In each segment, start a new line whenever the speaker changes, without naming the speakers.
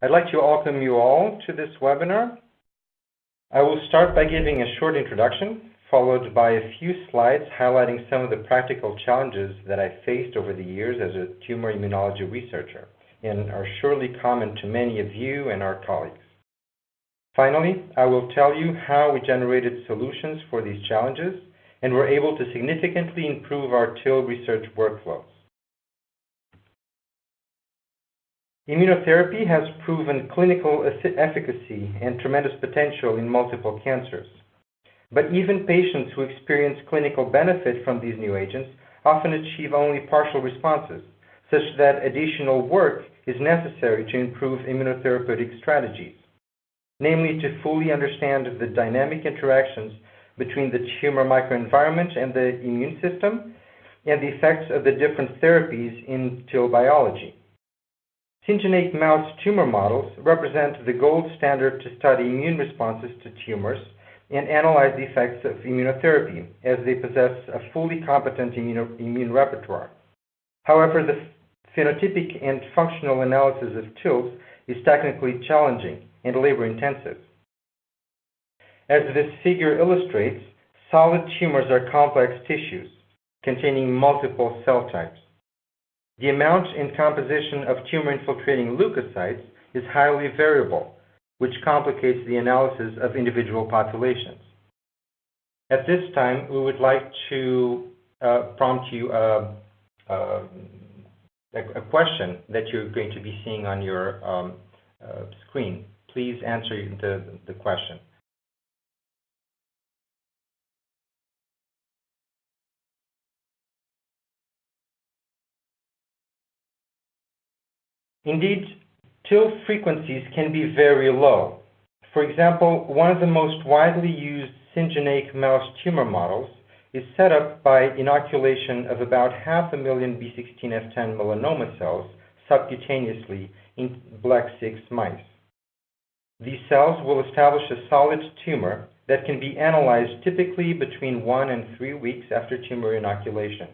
I'd like to welcome you all to this webinar. I will start by giving a short introduction, followed by a few slides highlighting some of the practical challenges that I faced over the years as a tumor immunology researcher, and are surely common to many of you and our colleagues. Finally, I will tell you how we generated solutions for these challenges and were able to significantly improve our TIL research workflows. Immunotherapy has proven clinical efficacy and tremendous potential in multiple cancers. But even patients who experience clinical benefit from these new agents often achieve only partial responses, such that additional work is necessary to improve immunotherapeutic strategies, namely to fully understand the dynamic interactions between the tumor microenvironment and the immune system and the effects of the different therapies in TIL biology. Syngeneic mouse tumor models represent the gold standard to study immune responses to tumors and analyze the effects of immunotherapy, as they possess a fully competent immune repertoire. However, the phenotypic and functional analysis of TILs is technically challenging and labor-intensive. As this figure illustrates, solid tumors are complex tissues containing multiple cell types. The amount and composition of tumor-infiltrating leukocytes is highly variable, which complicates the analysis of individual populations. At this time, we would like to prompt you a question that you're going to be seeing on your screen. Please answer the question. Indeed, TIL frequencies can be very low. For example, one of the most widely used syngeneic mouse tumor models is set up by inoculation of about 500,000 B16F10 melanoma cells subcutaneously in black 6 mice. These cells will establish a solid tumor that can be analyzed typically between 1 and 3 weeks after tumor inoculation.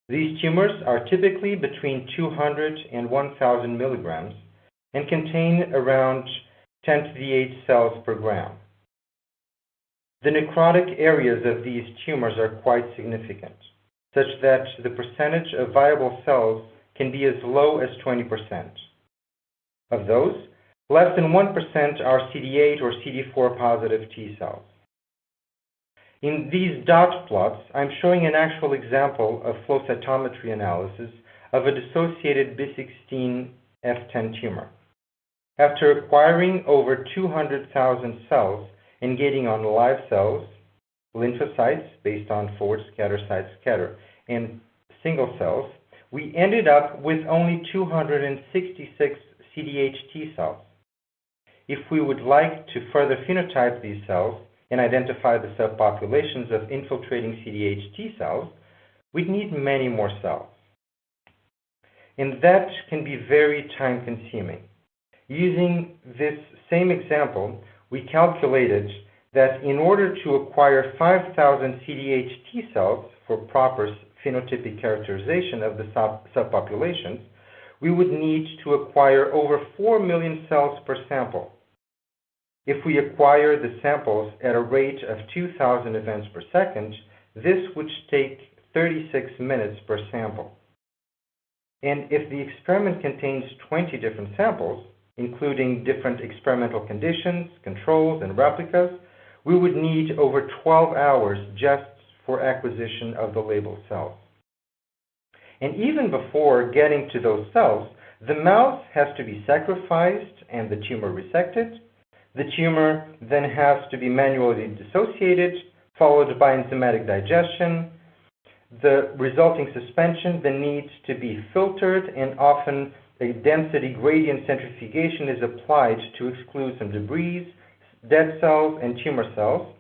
These tumors are typically between 200 and 1,000 milligrams and contain around 10 to the 8 cells per gram. The necrotic areas of these tumors are quite significant, such that the percentage of viable cells can be as low as 20%. Of those, less than 1% are CD8 or CD4 positive T cells. In these dot plots, I'm showing an actual example of flow cytometry analysis of a dissociated B16F10 tumor. After acquiring over 200,000 cells and gating on live cells, lymphocytes based on forward scatter, side scatter, and single cells, we ended up with only 266 CD8 T cells. If we would like to further phenotype these cells and identify the subpopulations of infiltrating CD8 T cells, we'd need many more cells. And that can be very time-consuming. Using this same example, we calculated that in order to acquire 5,000 CD8 T cells for proper phenotypic characterization of the subpopulations, we would need to acquire over 4 million cells per sample. If we acquire the samples at a rate of 2,000 events per second, this would take 36 minutes per sample. And if the experiment contains 20 different samples, including different experimental conditions, controls, and replicas, we would need over 12 hours just for acquisition of the labeled cells. And even before getting to those cells, the mouse has to be sacrificed and the tumor resected. The tumor then has to be manually dissociated, followed by enzymatic digestion. The resulting suspension then needs to be filtered, and often a density gradient centrifugation is applied to exclude some debris, dead cells, and tumor cells.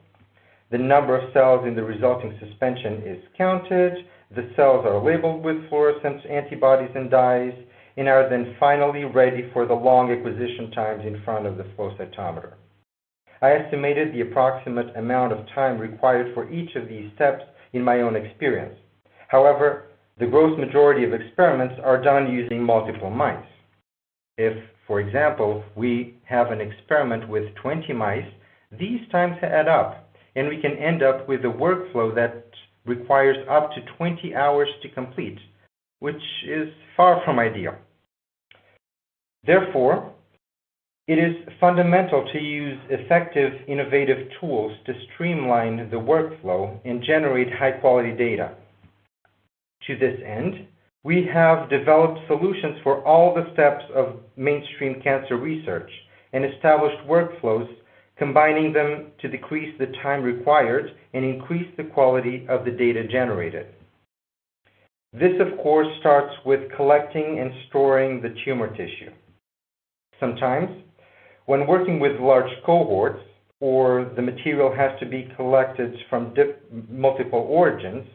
The number of cells in the resulting suspension is counted. The cells are labeled with fluorescent antibodies and dyes, and are then finally ready for the long acquisition times in front of the flow cytometer. I estimated the approximate amount of time required for each of these steps in my own experience. However, the gross majority of experiments are done using multiple mice. If, for example, we have an experiment with 20 mice, these times add up, and we can end up with a workflow that requires up to 20 hours to complete, which is far from ideal. Therefore, it is fundamental to use effective, innovative tools to streamline the workflow and generate high-quality data. To this end, we have developed solutions for all the steps of mainstream cancer research and established workflows, combining them to decrease the time required and increase the quality of the data generated. This, of course, starts with collecting and storing the tumor tissue. Sometimes, when working with large cohorts, or the material has to be collected from multiple origins,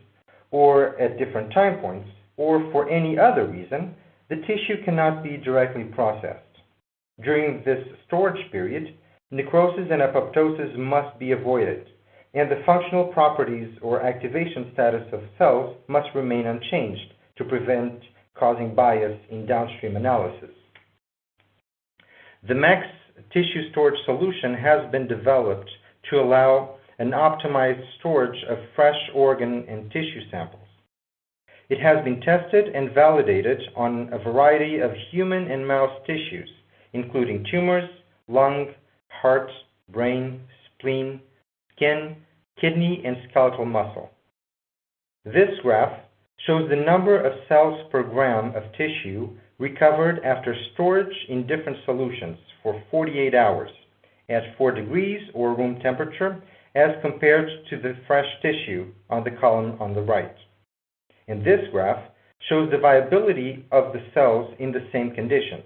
or at different time points, or for any other reason, the tissue cannot be directly processed. During this storage period, necrosis and apoptosis must be avoided, and the functional properties or activation status of cells must remain unchanged to prevent causing bias in downstream analysis. The MAX tissue storage solution has been developed to allow an optimized storage of fresh organ and tissue samples. It has been tested and validated on a variety of human and mouse tissues, including tumors, lung, heart, brain, spleen, skin, kidney, and skeletal muscle. This graph shows the number of cells per gram of tissue recovered after storage in different solutions for 48 hours at 4 degrees or room temperature as compared to the fresh tissue on the column on the right. And this graph shows the viability of the cells in the same conditions.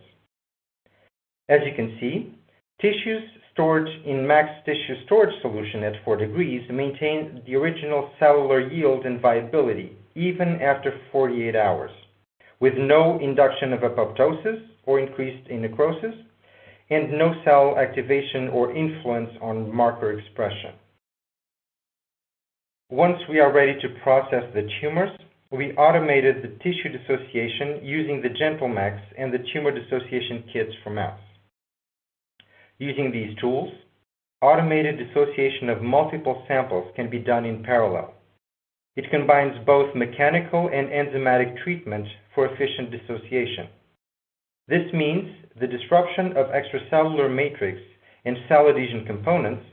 As you can see, tissues stored in max tissue storage solution at 4 degrees maintain the original cellular yield and viability even after 48 hours, with no induction of apoptosis or increased in necrosis, and no cell activation or influence on marker expression. Once we are ready to process the tumors, we automated the tissue dissociation using the GentleMax and the tumor dissociation kits from mouse. Using these tools, automated dissociation of multiple samples can be done in parallel. It combines both mechanical and enzymatic treatment for efficient dissociation. This means the disruption of extracellular matrix and cell adhesion components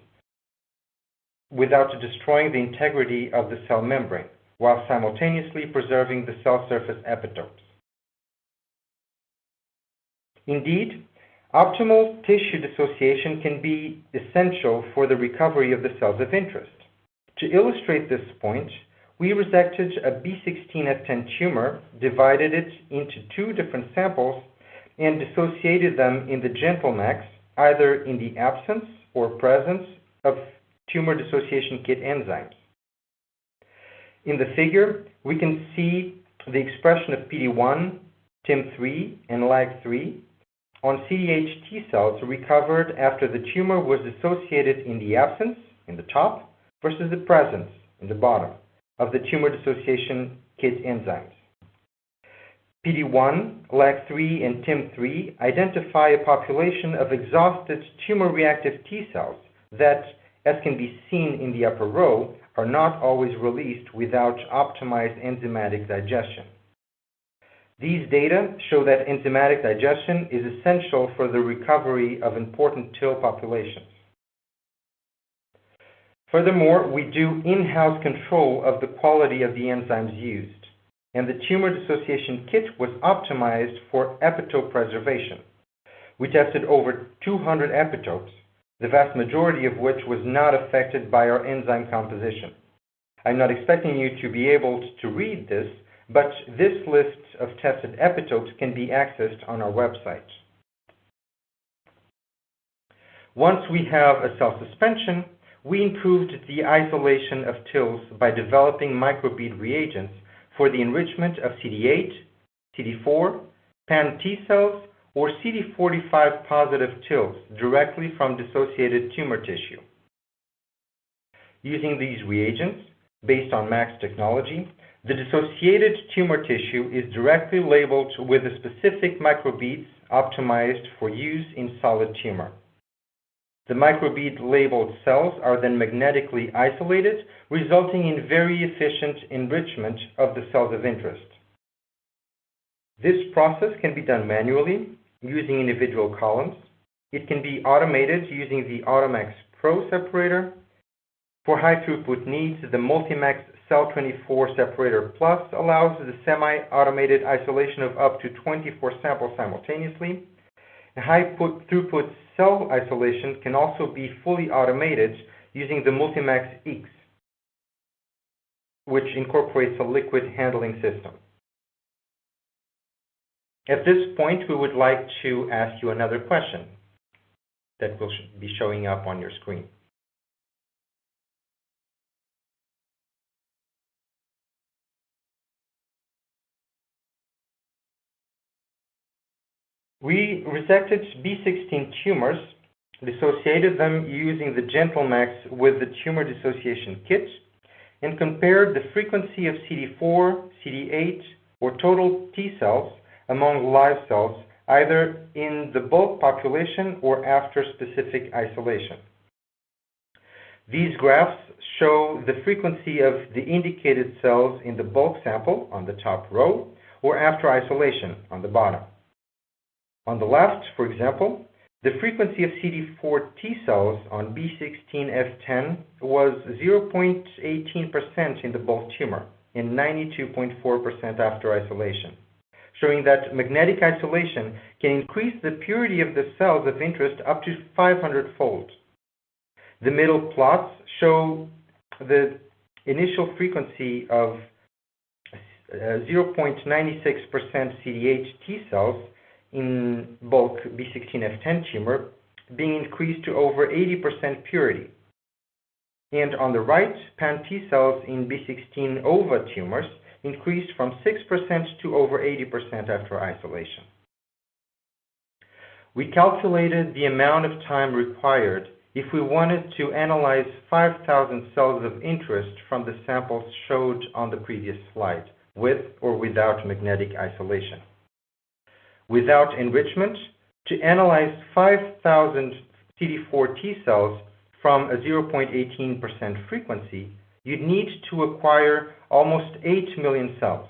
without destroying the integrity of the cell membrane, while simultaneously preserving the cell surface epitopes. Indeed, optimal tissue dissociation can be essential for the recovery of the cells of interest. To illustrate this point, we resected a B16F10 tumor, divided it into 2 different samples, and dissociated them in the GentleMax, either in the absence or presence of tumor dissociation kit enzymes. In the figure, we can see the expression of PD-1, TIM-3, and LAG-3 on CD8 T cells recovered after the tumor was dissociated in the absence, in the top, versus the presence, in the bottom, of the tumor dissociation kit enzymes. PD-1, LAG-3, and TIM-3 identify a population of exhausted tumor-reactive T cells that, as can be seen in the upper row, are not always released without optimized enzymatic digestion. These data show that enzymatic digestion is essential for the recovery of important TIL populations. Furthermore, we do in-house control of the quality of the enzymes used, and the tumor dissociation kit was optimized for epitope preservation. We tested over 200 epitopes, the vast majority of which was not affected by our enzyme composition. I'm not expecting you to be able to read this, but this list of tested epitopes can be accessed on our website. Once we have a cell suspension, we improved the isolation of TILs by developing microbead reagents for the enrichment of CD8, CD4, pan T cells, or CD45 positive TILs directly from dissociated tumor tissue. Using these reagents, based on MAX technology, the dissociated tumor tissue is directly labeled with the specific microbeads optimized for use in solid tumor. The microbead labeled cells are then magnetically isolated, resulting in very efficient enrichment of the cells of interest. This process can be done manually using individual columns. It can be automated using the Automax Pro separator. For high throughput needs, the Multimax Cell 24 Separator Plus allows the semi-automated isolation of up to 24 samples simultaneously. High throughput cell isolation can also be fully automated using the Multimax X, which incorporates a liquid handling system. At this point, we would like to ask you another question that will be showing up on your screen. We resected B16 tumors, dissociated them using the GentleMax with the tumor dissociation kit, and compared the frequency of CD4, CD8, or total T cells among live cells, either in the bulk population or after specific isolation. These graphs show the frequency of the indicated cells in the bulk sample on the top row, or after isolation on the bottom. On the left, for example, the frequency of CD4 T cells on B16F10 was 0.18% in the bulk tumor and 92.4% after isolation, showing that magnetic isolation can increase the purity of the cells of interest up to 500-fold. The middle plots show the initial frequency of 0.96% CD8 T cells in bulk B16F10 tumor being increased to over 80% purity. And on the right, pan T cells in B16 ova tumors increased from 6% to over 80% after isolation. We calculated the amount of time required if we wanted to analyze 5,000 cells of interest from the samples showed on the previous slide, with or without magnetic isolation. Without enrichment, to analyze 5,000 CD4 T cells from a 0.18% frequency, you'd need to acquire almost 8 million cells.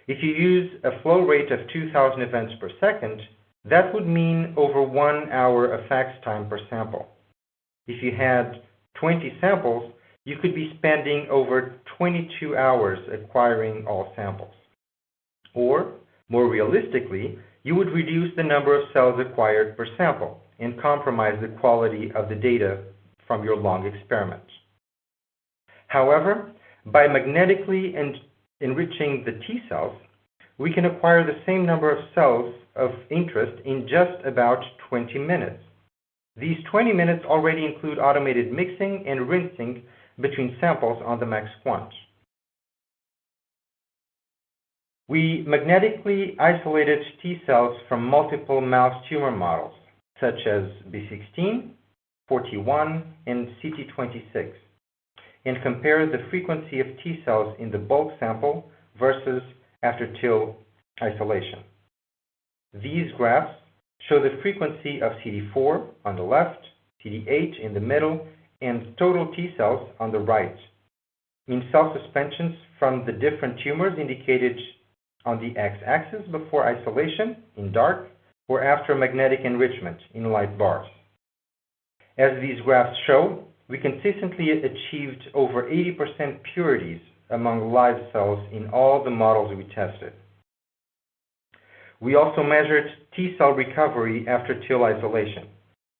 If you use a flow rate of 2,000 events per second, that would mean over 1 hour of fax time per sample. If you had 20 samples, you could be spending over 22 hours acquiring all samples. Or, more realistically, you would reduce the number of cells acquired per sample and compromise the quality of the data from your long experiment. However, by magnetically enriching the T cells, we can acquire the same number of cells of interest in just about 20 minutes. These 20 minutes already include automated mixing and rinsing between samples on the MaxQuant. We magnetically isolated T cells from multiple mouse tumor models, such as B16, 41, and CT26, and compared the frequency of T cells in the bulk sample versus after TIL isolation. These graphs show the frequency of CD4 on the left, CD8 in the middle, and total T cells on the right, in cell suspensions from the different tumors indicated on the x-axis before isolation in dark, or after magnetic enrichment in light bars. As these graphs show, we consistently achieved over 80% purities among live cells in all the models we tested. We also measured T cell recovery after TIL isolation.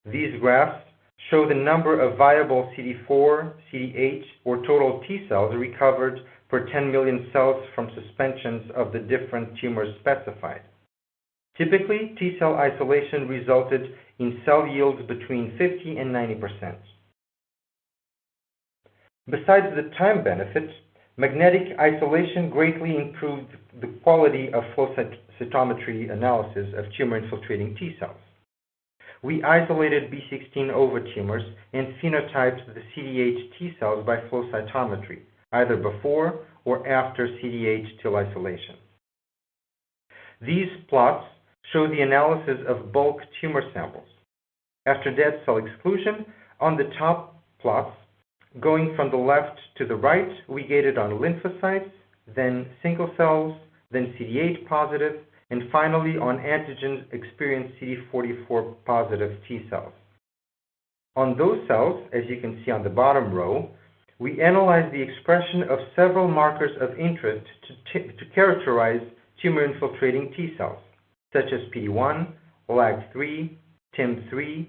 These graphs show the number of viable CD4, CD8, or total T cells recovered per 10 million cells from suspensions of the different tumors specified. Typically, T cell isolation resulted in cell yields between 50 and 90%. Besides the time benefits, magnetic isolation greatly improved the quality of flow cytometry analysis of tumor-infiltrating T cells. We isolated B16 ova tumors and phenotyped the CD8 T cells by flow cytometry, either before or after CD8 TIL isolation. These plots show the analysis of bulk tumor samples. After dead cell exclusion, on the top plots, going from the left to the right, we gated on lymphocytes, then single cells, then CD8 positive, and finally on antigen-experienced CD44 positive T cells. On those cells, as you can see on the bottom row, we analyzed the expression of several markers of interest to characterize tumor-infiltrating T cells, such as PD-1, LAG3, TIM3,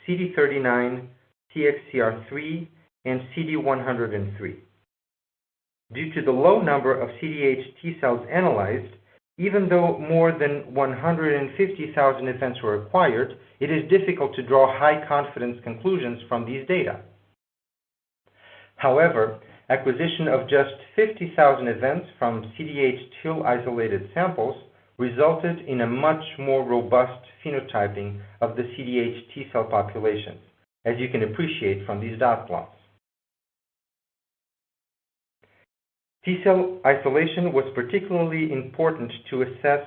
CD39, CXCR3, and CD103. Due to the low number of CD8 T cells analyzed, even though more than 150,000 events were acquired, it is difficult to draw high-confidence conclusions from these data. However, acquisition of just 50,000 events from CD8 TIL isolated samples resulted in a much more robust phenotyping of the CD8 T cell populations, as you can appreciate from these dot plots. T cell isolation was particularly important to assess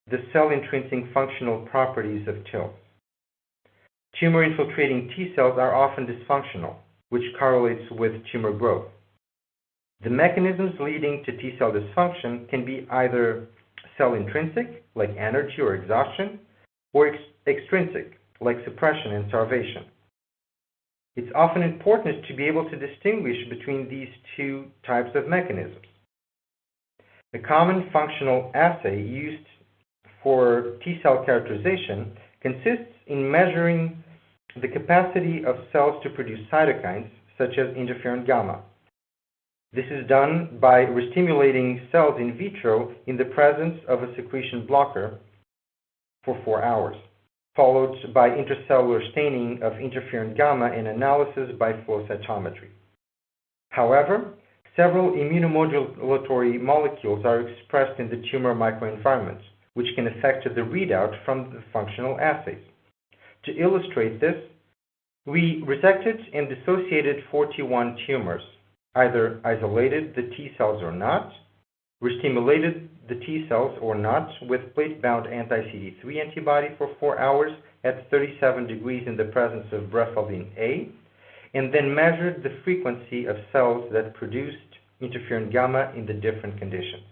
the cell-intrinsic functional properties of TILs. Tumor-infiltrating T cells are often dysfunctional, which correlates with tumor growth. The mechanisms leading to T cell dysfunction can be either cell-intrinsic, like energy or exhaustion, or extrinsic, like suppression and starvation. It's often important to be able to distinguish between these two types of mechanisms. A common functional assay used for T cell characterization consists in measuring the capacity of cells to produce cytokines, such as interferon gamma. This is done by restimulating cells in vitro in the presence of a secretion blocker for 4 hours, followed by intracellular staining of interferon gamma and analysis by flow cytometry. However, several immunomodulatory molecules are expressed in the tumor microenvironment, which can affect the readout from the functional assays. To illustrate this, we resected and dissociated 41 tumors, either isolated the T cells or not, restimulated the T cells or not with plate-bound anti-CD3 antibody for 4 hours at 37 degrees in the presence of brefalvin A, and then measured the frequency of cells that produced interferon gamma in the different conditions.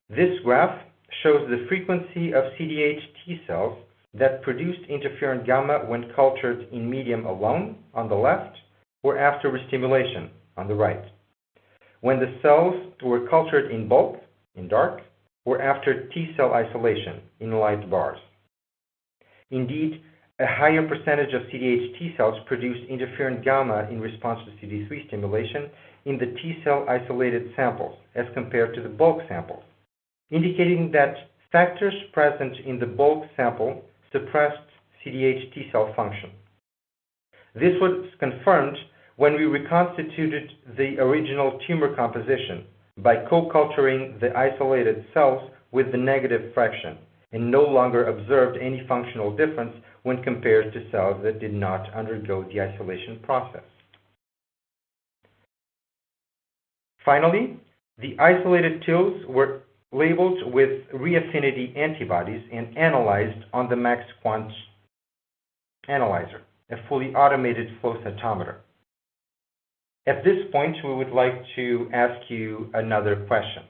This graph shows the frequency of CD8 T cells that produced interferon gamma when cultured in medium alone on the left or after restimulation on the right, when the cells were cultured in bulk in dark or after T cell isolation in light bars. Indeed, a higher percentage of CD8 T cells produced interferon gamma in response to CD3 stimulation in the T cell isolated samples as compared to the bulk samples, indicating that factors present in the bulk sample suppressed CD8 T cell function. This was confirmed when we reconstituted the original tumor composition by co-culturing the isolated cells with the negative fraction and no longer observed any functional difference when compared to cells that did not undergo the isolation process. Finally, the isolated TILs were labeled with reaffinity antibodies and analyzed on the MaxQuant analyzer, a fully automated flow cytometer. At this point, we would like to ask you another question.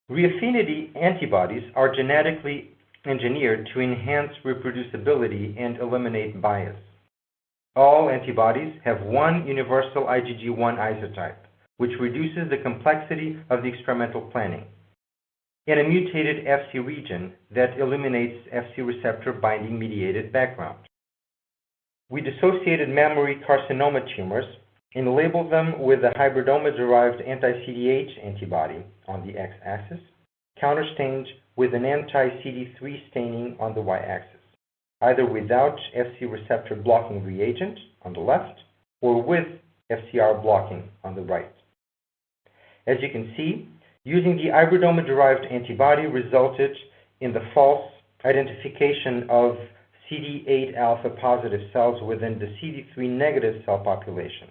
Reaffinity antibodies are genetically engineered to enhance reproducibility and eliminate bias. All antibodies have one universal IgG1 isotype, which reduces the complexity of the experimental planning, and a mutated Fc region that eliminates Fc receptor binding mediated background. We dissociated mammary carcinoma tumors and labeled them with a hybridoma-derived anti-CD8 antibody on the x-axis, counterstained with an anti-CD3 staining on the y-axis, either without Fc receptor blocking reagent on the left or with FCR blocking on the right. As you can see, using the hybridoma-derived antibody resulted in the false identification of CD8 alpha positive cells within the CD3 negative cell population.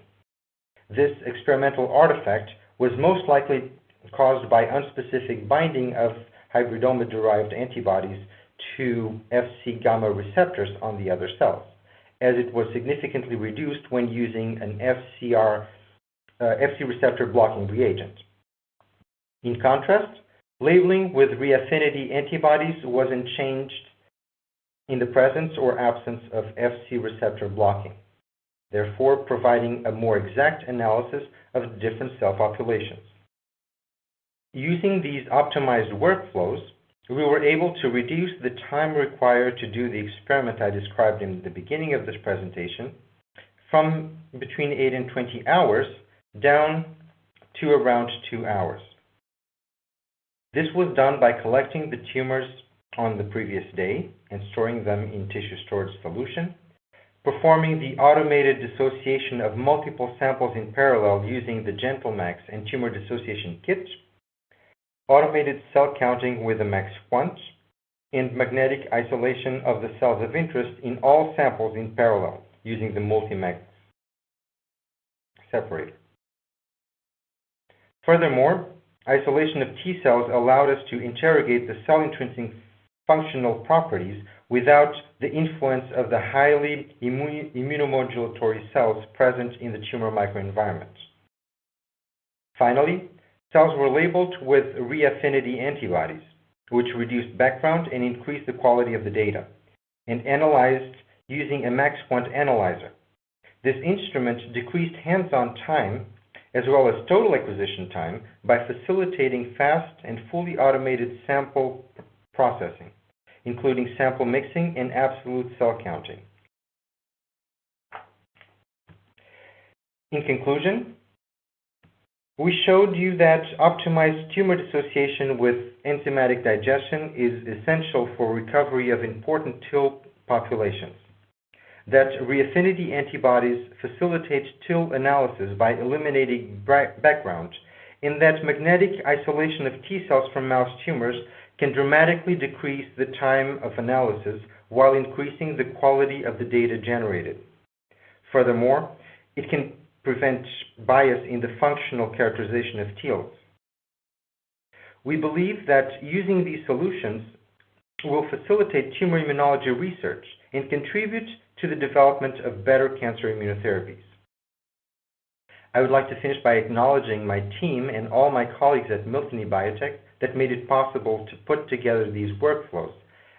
This experimental artifact was most likely caused by unspecific binding of hybridoma-derived antibodies to Fc gamma receptors on the other cells, as it was significantly reduced when using an Fc receptor blocking reagent. In contrast, labeling with reaffinity antibodies wasn't changed in the presence or absence of Fc receptor blocking, therefore providing a more exact analysis of the different cell populations. Using these optimized workflows, we were able to reduce the time required to do the experiment I described in the beginning of this presentation from between 8 and 20 hours down to around 2 hours. This was done by collecting the tumors on the previous day and storing them in tissue storage solution, performing the automated dissociation of multiple samples in parallel using the GentleMax and tumor dissociation kit, automated cell counting with a max quant, and magnetic isolation of the cells of interest in all samples in parallel using the multi-max separator. Furthermore, isolation of T cells allowed us to interrogate the cell intrinsic functional properties without the influence of the highly immunomodulatory cells present in the tumor microenvironment. Finally, cells were labeled with reaffinity antibodies, which reduced background and increased the quality of the data, and analyzed using a max quant analyzer. This instrument decreased hands-on time as well as total acquisition time by facilitating fast and fully automated sample processing, including sample mixing and absolute cell counting. In conclusion, we showed you that optimized tumor dissociation with enzymatic digestion is essential for recovery of important TIL populations, that reaffinity antibodies facilitate TIL analysis by eliminating background, and that magnetic isolation of T cells from mouse tumors can dramatically decrease the time of analysis while increasing the quality of the data generated. Furthermore, it can prevent bias in the functional characterization of TILs. We believe that using these solutions will facilitate tumor immunology research and contribute to the development of better cancer immunotherapies. I would like to finish by acknowledging my team and all my colleagues at Miltenyi Biotech that made it possible to put together these workflows,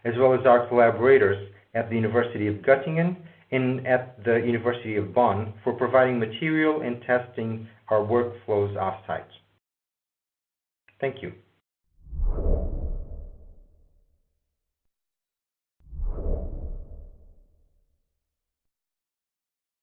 as well as our collaborators at the University of Göttingen and at the University of Bonn for providing material and testing our workflows off-site. Thank you.